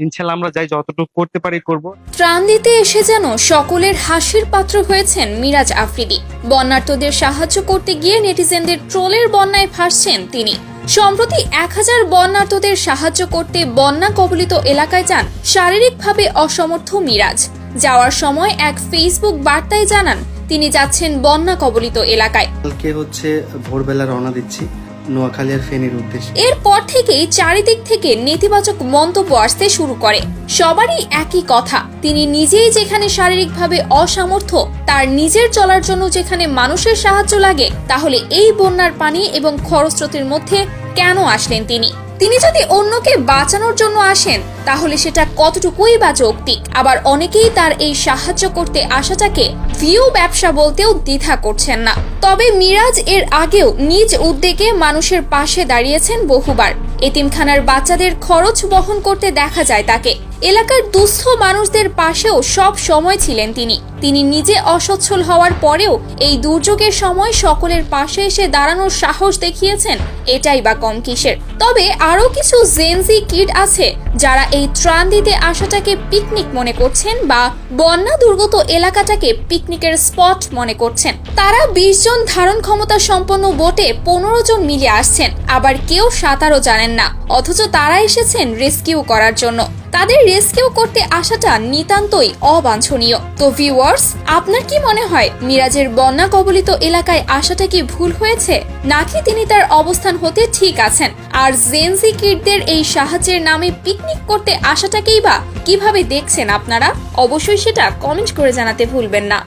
ইনশাল্লাহ আমরা যাই যতটুকু করতে পারি করব। ত্রাণ দিতে এসে যেন সকলের হাসির পাত্র হয়েছেন মিরাজ আফ্রিদি। বন্যার্তদের সাহায্য করতে গিয়ে নেটিজেনদের ট্রোলের বন্যায় ভাসছেন তিনি। সম্প্রতি 1000 বন্যার্তদের সাহায্য করতে বন্যা কবলিত এলাকায় যান শারীরিকভাবে অসমর্থ মিরাজ। যাওয়ার সময় এক ফেসবুক বার্তায় জানান তিনি যাচ্ছেন বন্যা কবলিত এলাকায়। কালকে ভোরবেলা রওনা দিচ্ছি নোয়াখালী আর ফেনীর উদ্দেশ্যে। এরপর থেকেই চারিদিক থেকে নেতিবাচক মন্তব্য আসতে শুরু করে। সবারই একই কথা, তিনি নিজেই যেখানে শারীরিকভাবে অসামর্থ্য, তার নিজের চলার জন্য যেখানে মানুষের সাহায্য লাগে, তাহলে এই বন্যার পানি এবং খরস্রোতের মধ্যে কেন আসলেন তিনি? তিনি যদি অন্যকে বাঁচানোর জন্য আসেন তাহলে সেটা কতটুকুই বা যৌক্তিক। আবার অনেকেই তার এই সাহায্য করতে আসাটাকে ভিউ ব্যবসা বলতেও দ্বিধা করছেন না। তবে মিরাজ এর আগেও নিজ উদ্যোগে মানুষের পাশে দাঁড়িয়েছেন বহুবার। এতিমখানার বাচ্চাদের খরচ বহন করতে দেখা যায় তাকে। এলাকার দুস্থ মানুষদের পাশেও সব সময় ছিলেন তিনি নিজে অসচ্ছল হওয়ার পরেও এই দুর্যোগের সময় সকলের পাশে এসে দাঁড়ানোর সাহস দেখিয়েছেন, এটাই বা কম কিসের? তবে আরো কিছু জেনজি কিড আছে যারা এই ত্রাণ দিতে আসাটাকে পিকনিক মনে করছেন বা বন্যা দুর্গত এলাকাটাকে পিকনিকের স্পট মনে করছেন। তারা 20 জন ধারণ ক্ষমতা সম্পন্ন বোটে 15 জন মিলে আসছেন, আবার কেউ সাঁতারও জানেন না, অথচ তারা এসেছেন রেস্কিউ করার জন্য। তাদের রেস্কিউ করতে আসাটা নিতান্তই অবাঞ্ছনীয়। তো ভিউয়ার্স, আপনার কি মনে হয় মিরাজের বন্যা কবলিত এলাকায় আসাটা কি ভুল হয়েছে, নাকি তিনি তার অবস্থান হতে ঠিক আছেন? আর জেনজি কিডদের এই সাহায্যের নামে পিকনিক করতে আসাটাকেই বা কিভাবে দেখছেন আপনারা? অবশ্যই সেটা কমেন্ট করে জানাতে ভুলবেন না।